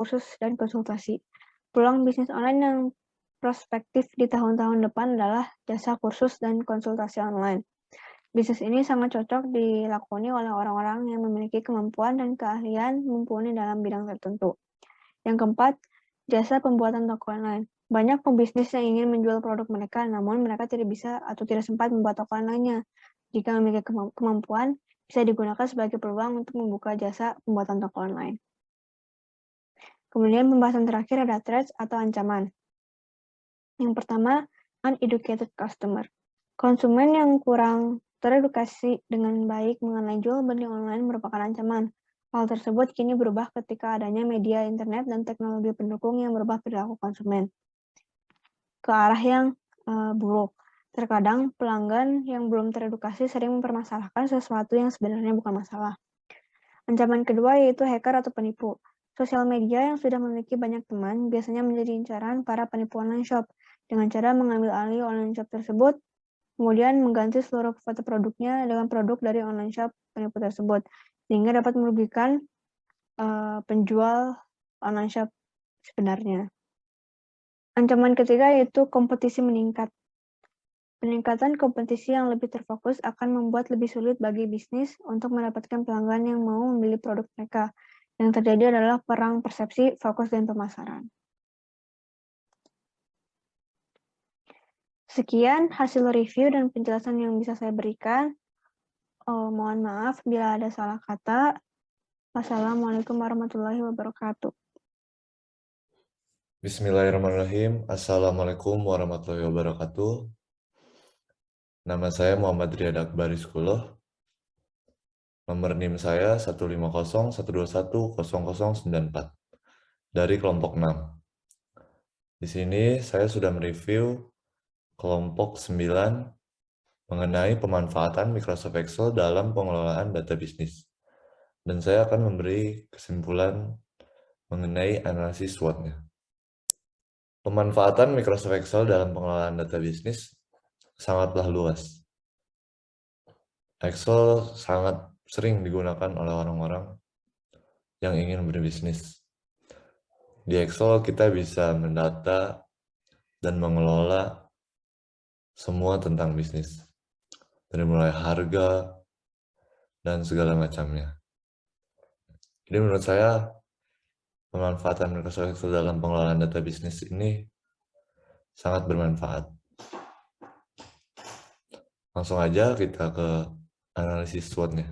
kursus dan konsultasi. Peluang bisnis online yang prospektif di tahun-tahun depan adalah jasa kursus dan konsultasi online. Bisnis ini sangat cocok dilakoni oleh orang-orang yang memiliki kemampuan dan keahlian mumpuni dalam bidang tertentu. Yang keempat, jasa pembuatan toko online. Banyak pebisnis yang ingin menjual produk mereka, namun mereka tidak bisa atau tidak sempat membuat toko online-nya. Jika memiliki kemampuan, bisa digunakan sebagai peluang untuk membuka jasa pembuatan toko online. Kemudian pembahasan terakhir ada threats atau ancaman. Yang pertama, uneducated customer. Konsumen yang kurang teredukasi dengan baik mengenai jual beli online merupakan ancaman. Hal tersebut kini berubah ketika adanya media internet dan teknologi pendukung yang berubah perilaku konsumen ke arah yang buruk. Terkadang pelanggan yang belum teredukasi sering mempermasalahkan sesuatu yang sebenarnya bukan masalah. Ancaman kedua yaitu hacker atau penipu. Sosial media yang sudah memiliki banyak teman biasanya menjadi incaran para penipu online shop dengan cara mengambil alih online shop tersebut, kemudian mengganti seluruh foto produknya dengan produk dari online shop penipu tersebut, sehingga dapat merugikan penjual online shop sebenarnya. Ancaman ketiga yaitu kompetisi meningkat. Peningkatan kompetisi yang lebih terfokus akan membuat lebih sulit bagi bisnis untuk mendapatkan pelanggan yang mau membeli produk mereka. Yang terjadi adalah perang persepsi, fokus, dan pemasaran. Sekian hasil review dan penjelasan yang bisa saya berikan. Mohon maaf bila ada salah kata. Wassalamualaikum warahmatullahi wabarakatuh. Bismillahirrahmanirrahim. Assalamualaikum warahmatullahi wabarakatuh. Nama saya Muhammad Riyad Akbariskuloh. Nomor NIM saya 15012100094 dari kelompok 6. Di sini saya sudah mereview kelompok 9 mengenai pemanfaatan Microsoft Excel dalam pengelolaan data bisnis. Dan saya akan memberi kesimpulan mengenai analisis SWOT-nya. Pemanfaatan Microsoft Excel dalam pengelolaan data bisnis sangatlah luas. Excel sangat sering digunakan oleh orang-orang yang ingin berbisnis. Di Excel kita bisa mendata dan mengelola semua tentang bisnis. Dari mulai harga dan segala macamnya. Jadi menurut saya, pemanfaatan Microsoft Excel dalam pengelolaan data bisnis ini sangat bermanfaat. Langsung aja kita ke analisis SWOT-nya.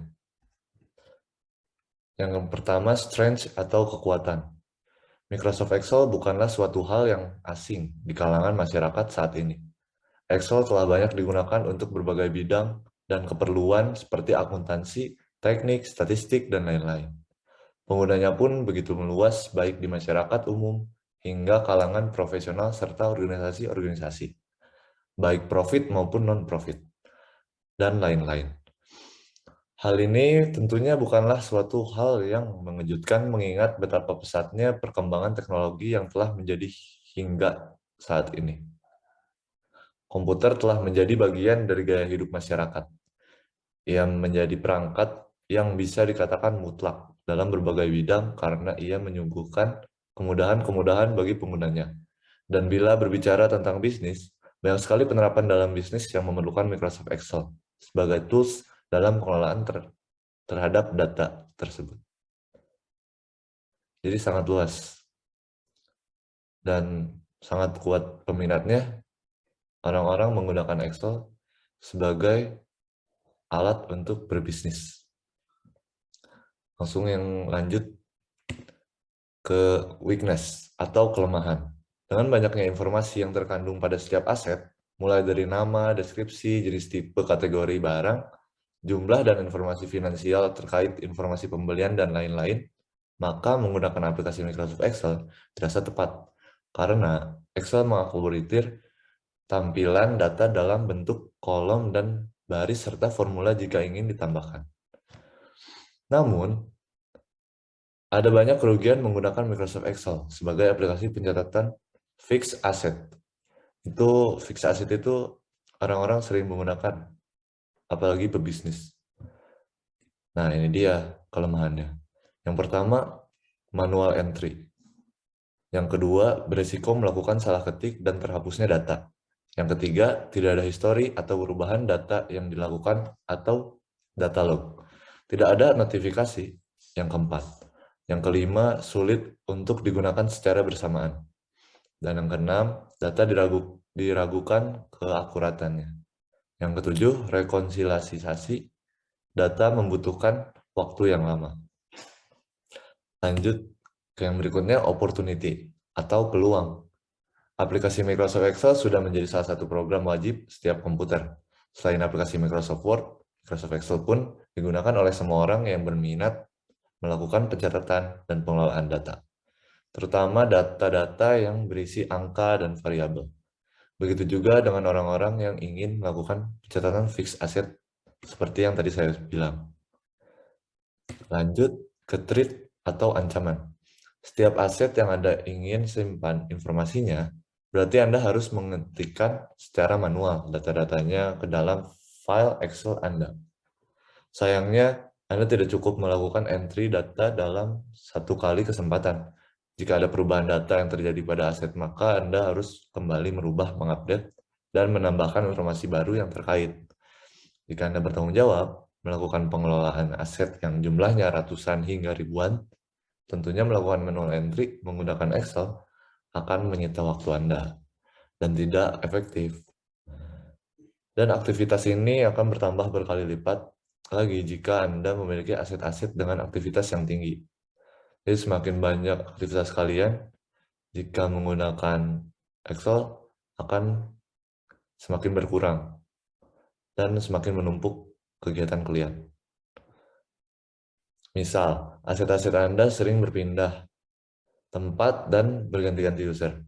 Yang pertama, strength atau kekuatan. Microsoft Excel bukanlah suatu hal yang asing di kalangan masyarakat saat ini. Excel telah banyak digunakan untuk berbagai bidang dan keperluan seperti akuntansi, teknik, statistik, dan lain-lain. Penggunanya pun begitu meluas baik di masyarakat umum hingga kalangan profesional serta organisasi-organisasi, baik profit maupun non-profit, dan lain-lain. Hal ini tentunya bukanlah suatu hal yang mengejutkan mengingat betapa pesatnya perkembangan teknologi yang telah menjadi hingga saat ini. Komputer telah menjadi bagian dari gaya hidup masyarakat. Ia menjadi perangkat yang bisa dikatakan mutlak dalam berbagai bidang karena ia menyuguhkan kemudahan-kemudahan bagi penggunanya. Dan bila berbicara tentang bisnis, banyak sekali penerapan dalam bisnis yang memerlukan Microsoft Excel sebagai tools dalam pengelolaan terhadap data tersebut. Jadi sangat luas dan sangat kuat peminatnya. Orang-orang menggunakan Excel sebagai alat untuk berbisnis. Langsung yang lanjut ke weakness atau kelemahan. Dengan banyaknya informasi yang terkandung pada setiap aset, mulai dari nama, deskripsi, jenis tipe, kategori barang, jumlah dan informasi finansial terkait informasi pembelian dan lain-lain, maka menggunakan aplikasi Microsoft Excel terasa tepat. Karena Excel mengakomodir tampilan data dalam bentuk kolom dan baris serta formula jika ingin ditambahkan. Namun, ada banyak kerugian menggunakan Microsoft Excel sebagai aplikasi pencatatan fixed asset. Fixed asset itu orang-orang sering menggunakan, apalagi pebisnis. Nah, ini dia kelemahannya. Yang pertama, manual entry. Yang kedua, beresiko melakukan salah ketik dan terhapusnya data. Yang ketiga, tidak ada histori atau perubahan data yang dilakukan atau data log. Tidak ada notifikasi. Yang keempat. Yang kelima, sulit untuk digunakan secara bersamaan. Dan yang keenam, data diragukan keakuratannya. Yang ketujuh, rekonsiliasi data membutuhkan waktu yang lama. Lanjut ke yang berikutnya, opportunity atau peluang. Aplikasi Microsoft Excel sudah menjadi salah satu program wajib setiap komputer. Selain aplikasi Microsoft Word, Microsoft Excel pun digunakan oleh semua orang yang berminat melakukan pencatatan dan pengelolaan data, terutama data-data yang berisi angka dan variabel. Begitu juga dengan orang-orang yang ingin melakukan pencatatan fixed asset seperti yang tadi saya bilang. Lanjut ke threat atau ancaman. Setiap aset yang Anda ingin simpan informasinya, berarti Anda harus mengetikkan secara manual data-datanya ke dalam file Excel Anda. Sayangnya, Anda tidak cukup melakukan entry data dalam satu kali kesempatan. Jika ada perubahan data yang terjadi pada aset, maka Anda harus kembali merubah, mengupdate, dan menambahkan informasi baru yang terkait. Jika Anda bertanggung jawab melakukan pengelolaan aset yang jumlahnya ratusan hingga ribuan, tentunya melakukan manual entry menggunakan Excel akan menyita waktu Anda dan tidak efektif. Dan aktivitas ini akan bertambah berkali lipat lagi jika Anda memiliki aset-aset dengan aktivitas yang tinggi. Jadi semakin banyak aktivitas kalian, jika menggunakan Excel akan semakin berkurang dan semakin menumpuk kegiatan kalian. Misal, aset-aset Anda sering berpindah tempat dan berganti-ganti user.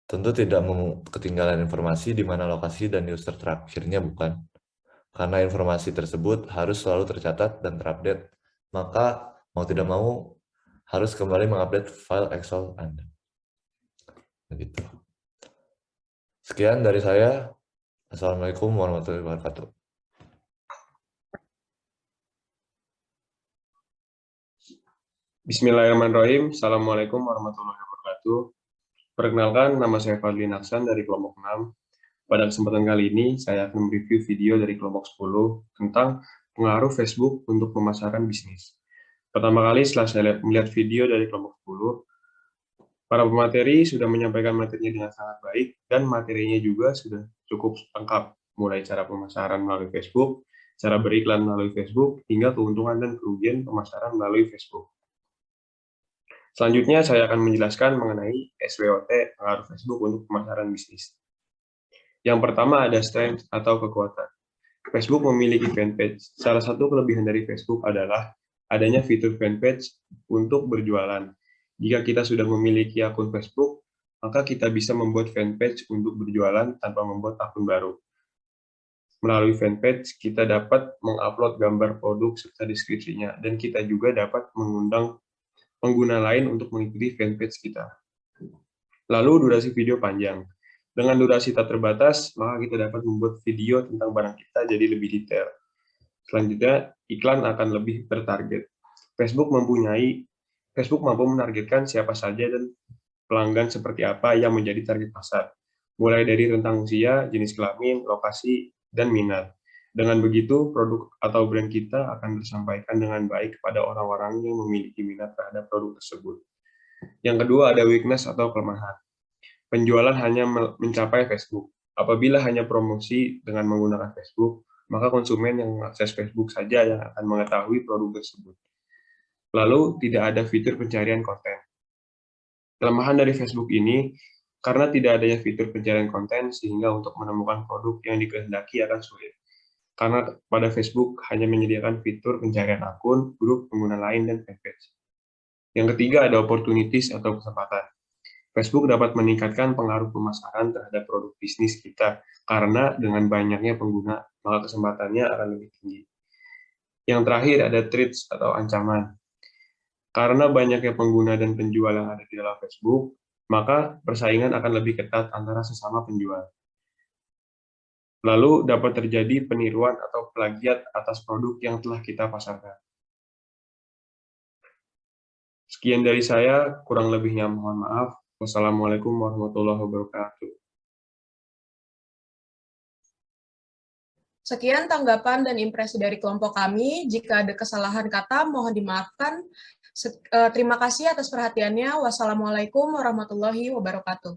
Tentu tidak mau ketinggalan informasi di mana lokasi dan user terakhirnya bukan. Karena informasi tersebut harus selalu tercatat dan terupdate, maka mau tidak mau harus kembali mengupdate file Excel Anda. Begitu. Sekian dari saya. Assalamualaikum warahmatullahi wabarakatuh. Bismillahirrahmanirrahim. Assalamualaikum warahmatullahi wabarakatuh. Perkenalkan, nama saya Fadli Naksan dari kelompok 6. Pada kesempatan kali ini, saya akan mereview video dari kelompok 10 tentang pengaruh Facebook untuk pemasaran bisnis. Pertama kali setelah saya melihat video dari kelompok 10, para pemateri sudah menyampaikan materinya dengan sangat baik, dan materinya juga sudah cukup lengkap, mulai cara pemasaran melalui Facebook, cara beriklan melalui Facebook, hingga keuntungan dan kerugian pemasaran melalui Facebook. Selanjutnya, saya akan menjelaskan mengenai SWOT, pengaruh Facebook untuk pemasaran bisnis. Yang pertama ada strength atau kekuatan. Facebook memiliki fanpage. Salah satu kelebihan dari Facebook adalah adanya fitur fanpage untuk berjualan. Jika kita sudah memiliki akun Facebook, maka kita bisa membuat fanpage untuk berjualan tanpa membuat akun baru. Melalui fanpage, kita dapat mengupload gambar produk serta deskripsinya, dan kita juga dapat mengundang pengguna lain untuk mengikuti fanpage kita. Lalu durasi video panjang. Dengan durasi tak terbatas, maka kita dapat membuat video tentang barang kita jadi lebih detail. Selanjutnya, iklan akan lebih tertarget. Facebook mampu menargetkan siapa saja dan pelanggan seperti apa yang menjadi target pasar, mulai dari rentang usia, jenis kelamin, lokasi, dan minat. Dengan begitu, produk atau brand kita akan tersampaikan dengan baik kepada orang-orang yang memiliki minat terhadap produk tersebut. Yang kedua ada weakness atau kelemahan. Penjualan hanya mencapai Facebook. Apabila hanya promosi dengan menggunakan Facebook, maka konsumen yang mengakses Facebook saja yang akan mengetahui produk tersebut. Lalu, tidak ada fitur pencarian konten. Kelemahan dari Facebook ini, karena tidak adanya fitur pencarian konten, sehingga untuk menemukan produk yang dikehendaki akan sulit. Karena pada Facebook hanya menyediakan fitur pencarian akun, grup pengguna lain, dan fanpage. Yang ketiga ada opportunities atau kesempatan. Facebook dapat meningkatkan pengaruh pemasaran terhadap produk bisnis kita, karena dengan banyaknya pengguna, maka kesempatannya akan lebih tinggi. Yang terakhir ada threats atau ancaman. Karena banyaknya pengguna dan penjual yang ada di dalam Facebook, maka persaingan akan lebih ketat antara sesama penjual. Lalu dapat terjadi peniruan atau plagiat atas produk yang telah kita pasarkan. Sekian dari saya, kurang lebihnya mohon maaf. Wassalamualaikum warahmatullahi wabarakatuh. Sekian tanggapan dan impresi dari kelompok kami. Jika ada kesalahan kata, mohon dimaafkan. Terima kasih atas perhatiannya. Wassalamualaikum warahmatullahi wabarakatuh.